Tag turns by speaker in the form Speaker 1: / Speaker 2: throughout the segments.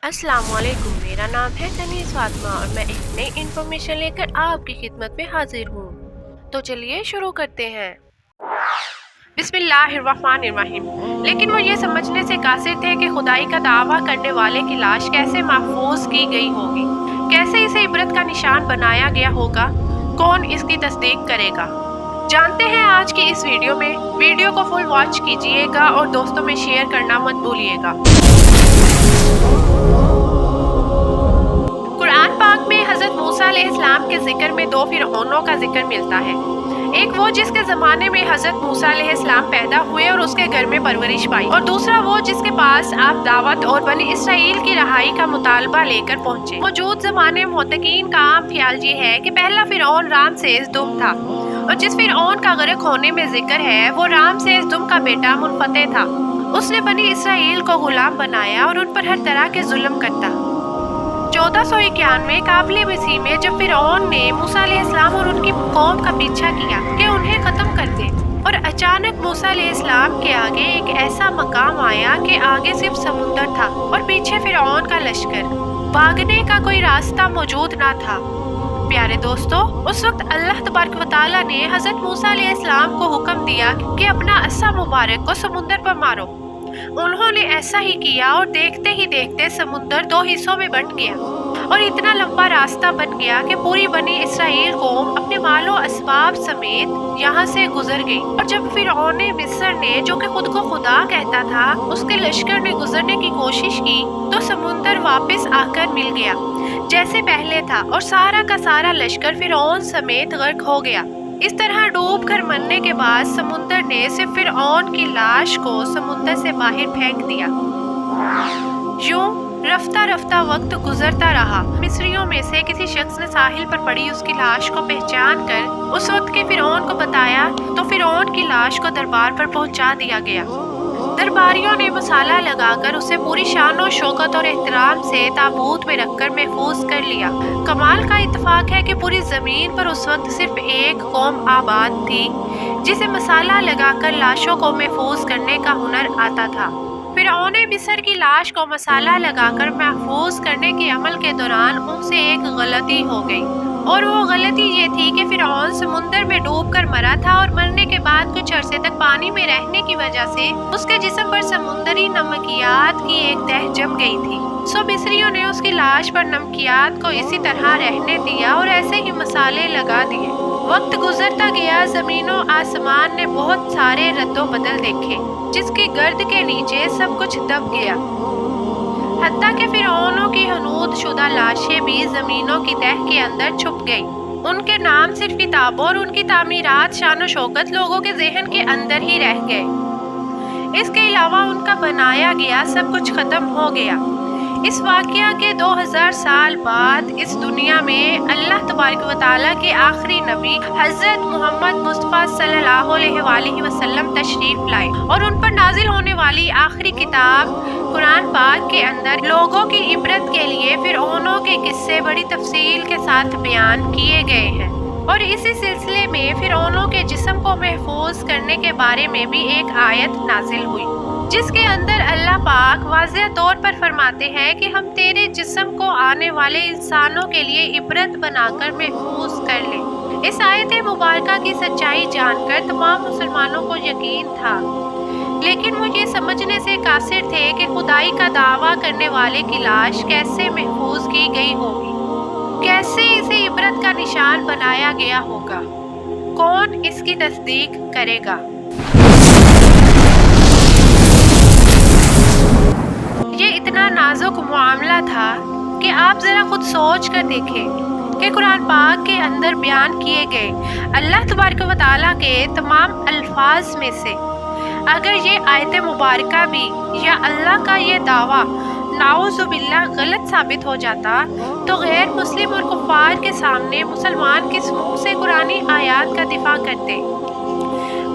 Speaker 1: अस्सलाम वालेकुम। मेरा नाम है तनीज़ फातिमा और मैं एक नई इन्फॉर्मेशन लेकर आपकी खिदमत में हाजिर हूँ। तो चलिए शुरू करते हैं। बिस्मिल्लाहिर्रहमानिर्रहीम। लेकिन वो ये समझने से कासिर थे कि खुदाई का दावा करने वाले की लाश कैसे महफूज की गई होगी, कैसे इसे इबरत का निशान बनाया गया होगा, कौन इसकी तस्दीक करेगा। जानते हैं आज की इस वीडियो में। वीडियो को फुल वॉच कीजिएगा और दोस्तों में शेयर करना मत भूलिएगा। कुरान पाक में हजरत मूसा अलैहिस्सलाम के जिक्र में दो फिरौनों का जिक्र मिलता है। एक वो जिसके जमाने में हजरत मूसा अलैहिस्सलाम पैदा हुए और उसके घर में परवरिश पाई, और दूसरा वो जिसके पास आप दावत और बनी इसराइल की रहाई का मुतालबा लेकर पहुंचे। मौजूद जमाने में मुहक्किकीन का आम ख्याल ये है कि पहला फिरौन रामसेस दुम था, और जिस फिरौन का गर्क होने में जिक्र है वो रामसेस दुम का बेटा मुनफते था। उसने बनी इसराइल को गुलाम बनाया और उन पर हर तरह के जुल्म करता। 1491 काबिल मसीह में जब फिरौन ने मूसा अलैहिस्सलाम और उनकी कौम का पीछा किया कि उन्हें खत्म कर दे, और अचानक मूसा अलैहिस्सलाम के आगे एक ऐसा मकाम आया कि आगे सिर्फ समुंदर था और पीछे फिरौन का लश्कर। भागने का कोई रास्ता मौजूद ना था। प्यारे दोस्तों, उस वक्त अल्लाह तबारक व तआला ने हजरत मूसा अलैहिस्सलाम को हुक्म दिया कि अपना अस्सा मुबारक को समुंदर पर मारो। उन्होंने ऐसा ही किया और देखते ही देखते समुंदर दो हिस्सों में बंट गया और इतना लंबा रास्ता बन गया कि पूरी बनी इसराइल कौम अपने मालो असबाब समेत यहाँ से गुजर गई। और जब फिरौन मिस्र ने, जो कि खुद को खुदा कहता था, उसके लश्कर ने गुजरने की कोशिश की तो समुंदर वापस आकर मिल गया जैसे पहले था, और सारा का सारा लश्कर फिरौन समेत गर्क हो गया। इस तरह डूब कर मरने के बाद समुंदर ने सिर्फ फिरौन की लाश को समुंदर से बाहर फेंक दिया। यूं रफ्ता रफ्ता वक्त गुजरता रहा। मिस्रियों में से किसी शख्स ने साहिल पर पड़ी उसकी लाश को पहचान कर उस वक्त के फिरौन को बताया तो फिरौन की लाश को दरबार पर पहुंचा दिया गया। दरबारियों ने मसाला लगाकर उसे पूरी शान और शौकत और एहतराम से ताबूत में रखकर महफूज कर लिया। कमाल का इत्तेफाक है कि पूरी जमीन पर उस वक्त सिर्फ एक कौम आबाद थी जिसे मसाला लगाकर लाशों को महफूज करने का हुनर आता था। फिरौन मिस्र की लाश को मसाला लगाकर महफूज करने के अमल के दौरान उनसे एक गलती हो गई, और वो गलती ये थी कि फिरौन समुंदर में डूबकर मरा था और मरने के बाद कुछ अरसे तक पानी में रहने की वजह से उसके जिस्म पर समुंदरी नमकियात की एक तह जम गई थी। सो मिस्रियों ने उसकी लाश पर नमकियात को इसी तरह रहने दिया और ऐसे ही मसाले लगा दिए। वक्त गुजरता गया, जमीनों आसमान ने बहुत सारे रद्दो बदल देखे जिसकी गर्द के नीचे सब कुछ दब गया। हत्ता के फिरौनों की हनूद शुदा लाशें भी जमीनों की तह के अंदर छुप गई। उनके नाम सिर्फ किताबों और उनकी तामीरात शान और शौकत लोगों के जहन के अंदर ही रह गए। इसके अलावा उनका बनाया गया सब कुछ खत्म हो गया। इस वाक़या के 2000 साल बाद इस दुनिया में अल्लाह तबारक व तआला के आखिरी नबी हज़रत मोहम्मद मुस्तफ़ा सल्लल्लाहु अलैहि वसल्लम तशरीफ लाए, और उन पर नाजिल होने वाली आखिरी किताब कुरान पाक के अंदर लोगों की इबरत के लिए फिरौनों के किस्से बड़ी तफसील के साथ बयान किए गए हैं। और इसी सिलसिले में फिरौनों के जिस्म को महफूज करने के बारे में भी एक आयत नाजिल हुई जिसके अंदर अल्लाह पाक वाज़ेह तौर पर फरमाते हैं कि हम तेरे जिस्म को आने वाले इंसानों के लिए इबरत बनाकर महफूज कर लें। इस आयत मुबारका की सच्चाई जानकर तमाम मुसलमानों को यकीन था, लेकिन वो ये समझने से कासिर थे कि खुदाई का दावा करने वाले की लाश कैसे महफूज की गई होगी, कैसे इसे इबरत का निशान बनाया गया होगा, कौन इसकी तस्दीक करेगा। ये इतना नाजुक मामला था कि आप जरा खुद सोच कर देखें कि कुरान पाक के अंदर बयान किए गए अल्लाह तबारक व तआला के तमाम अल्फाज में से अगर ये आयत मुबारका भी या अल्लाह का ये दावा नाउज़ुबिल्लाह गलत साबित हो जाता तो गैर मुस्लिम और कुफ़ार के सामने मुसलमान किस मुंह से कुरानी आयात का दिफा करते।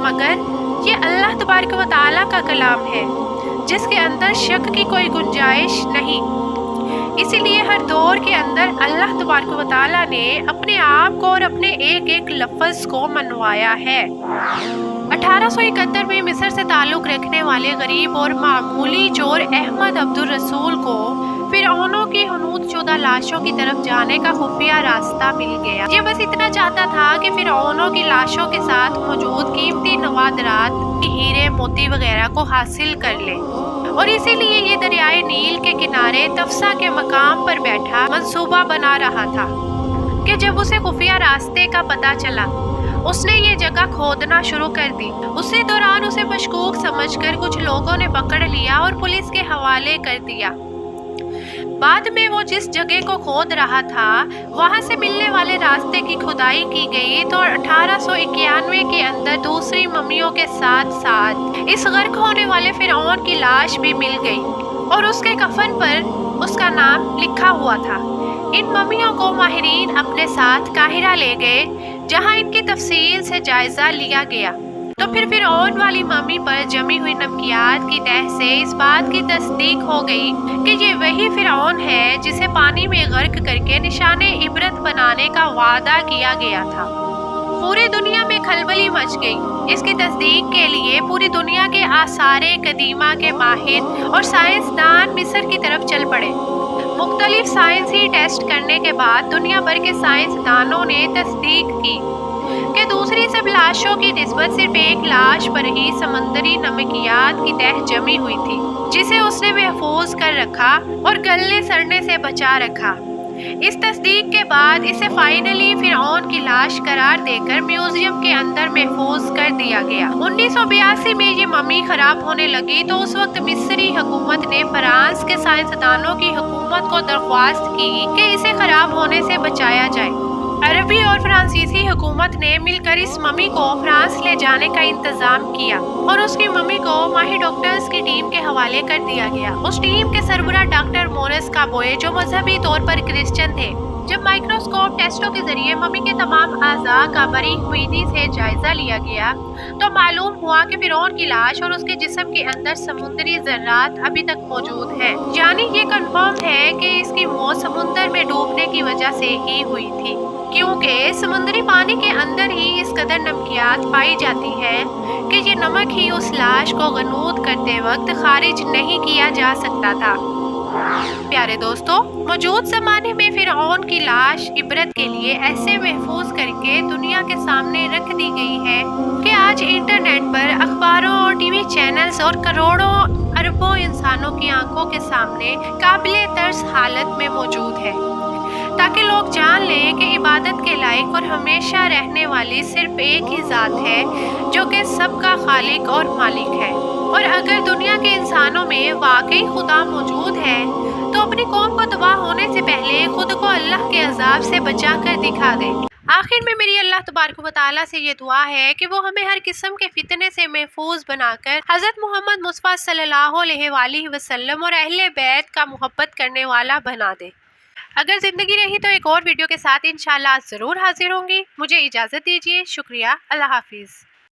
Speaker 1: मगर ये अल्लाह तबारक व तआला का कलाम है जिसके अंदर शक की कोई गुंजाइश नहीं। इसीलिए हर दौर के अंदर अल्लाह तबारक व तआला ने अपने आप को और अपने एक एक लफ्ज़ को मनवाया है। 1871 में मिस्र से ताल्लुक़ रखने वाले गरीब और मामूली चोर अहमद अब्दुल रसूल को फिरौन جگہ لاشوں کی طرف جانے کا خفیہ راستہ مل گیا۔ یہ بس اتنا چاہتا تھا کہ فرعونوں کی لاشوں کے ساتھ موجود قیمتی نوادرات، ہیرے موتی وغیرہ کو حاصل کر لے، اور اسی لیے یہ دریائے نیل کے کنارے تفسا کے مقام پر بیٹھا منصوبہ بنا رہا تھا کہ جب اسے خفیہ راستے کا پتہ چلا، اس نے یہ جگہ کھودنا شروع کر دی۔ اسی دوران اسے مشکوک سمجھ کر کچھ لوگوں نے پکڑ لیا اور پولیس کے حوالے کر دیا۔ بعد میں وہ جس جگہ کو کھود رہا تھا وہاں سے ملنے والے راستے کی کھدائی کی گئی تو 1891 کے اندر دوسری ممیوں کے ساتھ ساتھ اس غرق ہونے والے فرعون کی لاش بھی مل گئی اور اس کے کفن پر اس کا نام لکھا ہوا تھا۔ ان ممیوں کو ماہرین اپنے ساتھ قاہرہ لے گئے جہاں ان کی تفصیل سے جائزہ لیا گیا، تو پھر فرعون والی ممی پر جمی ہوئی نمکیات کی تہ سے اس بات کی تصدیق ہو گئی کہ یہ وہی فرعون ہے جسے پانی میں غرق کر کے نشان عبرت بنانے کا وعدہ کیا گیا تھا۔ پوری دنیا میں کھلبلی مچ گئی۔ اس کی تصدیق کے لیے پوری دنیا کے آثار قدیمہ کے ماہر اور سائنسدان مصر کی طرف چل پڑے۔ مختلف سائنسی ٹیسٹ کرنے کے بعد دنیا بھر کے سائنسدانوں نے تصدیق کی کہ دوسری سب لاشوں کی نسبت صرف ایک لاش پر ہی سمندری نمکیات کی تہ جمی ہوئی تھی، جسے اس نے محفوظ کر رکھا اور گلنے سڑنے سے بچا رکھا۔ اس تصدیق کے بعد اسے فائنلی فرعون کی لاش قرار دے کر میوزیم کے اندر محفوظ کر دیا گیا۔ 1982 میں یہ ممی خراب ہونے لگی تو اس وقت مصری حکومت نے فرانس کے سائنسدانوں کی حکومت کو درخواست کی کہ اسے خراب ہونے سے بچایا جائے۔ عربی اور فرانسیسی حکومت نے مل کر اس ممی کو فرانس لے جانے کا انتظام کیا اور اس کی ممی کو ماہر ڈاکٹرز کی ٹیم کے حوالے کر دیا گیا۔ اس ٹیم کے سربراہ ڈاکٹر مورس کابوئے جو مذہبی طور پر کرسچن تھے۔ جب مائکروسکوپ ٹیسٹوں کے ذریعے ممی کے تمام اعضاء کا باریک بینی سے جائزہ لیا گیا تو معلوم ہوا کہ فرعون کی لاش اور اس کے جسم کے اندر سمندری ذرات ابھی تک موجود ہیں، یعنی یہ کنفرم ہے کہ اس کی موت سمندر میں ڈوبنے کی وجہ سے ہی ہوئی تھی، کیونکہ سمندری پانی کے اندر ہی اس قدر نمکیات پائی جاتی ہے کہ یہ نمک ہی اس لاش کو غنود کرتے وقت خارج نہیں کیا جا سکتا تھا۔ پیارے دوستو، موجود زمانے میں فرعون کی لاش عبرت کے لیے ایسے محفوظ کر کے دنیا کے سامنے رکھ دی گئی ہے کہ آج انٹرنیٹ پر اخباروں اور ٹی وی چینلز اور کروڑوں اربوں انسانوں کی آنکھوں کے سامنے قابل ترس حالت میں موجود ہے، تاکہ لوگ جان لیں کہ عبادت کے لائق اور ہمیشہ رہنے والی صرف ایک ہی ذات ہے جو کہ سب کا خالق اور مالک ہے۔ اور اگر دنیا کے انسانوں میں واقعی خدا موجود ہے تو اپنی قوم کو تباہ ہونے سے پہلے خود کو اللہ کے عذاب سے بچا کر دکھا دے۔ آخر میں میری اللہ تبارک و تعالیٰ سے یہ دعا ہے کہ وہ ہمیں ہر قسم کے فتنے سے محفوظ بنا کر حضرت محمد مصطفیٰ صلی اللہ علیہ وآلہ وسلم اور اہل بیت کا محبت کرنے والا بنا دے۔ اگر زندگی رہی تو ایک اور ویڈیو کے ساتھ انشاءاللہ ضرور حاضر ہوں گی۔ مجھے اجازت دیجیے۔ شکریہ۔ اللہ حافظ۔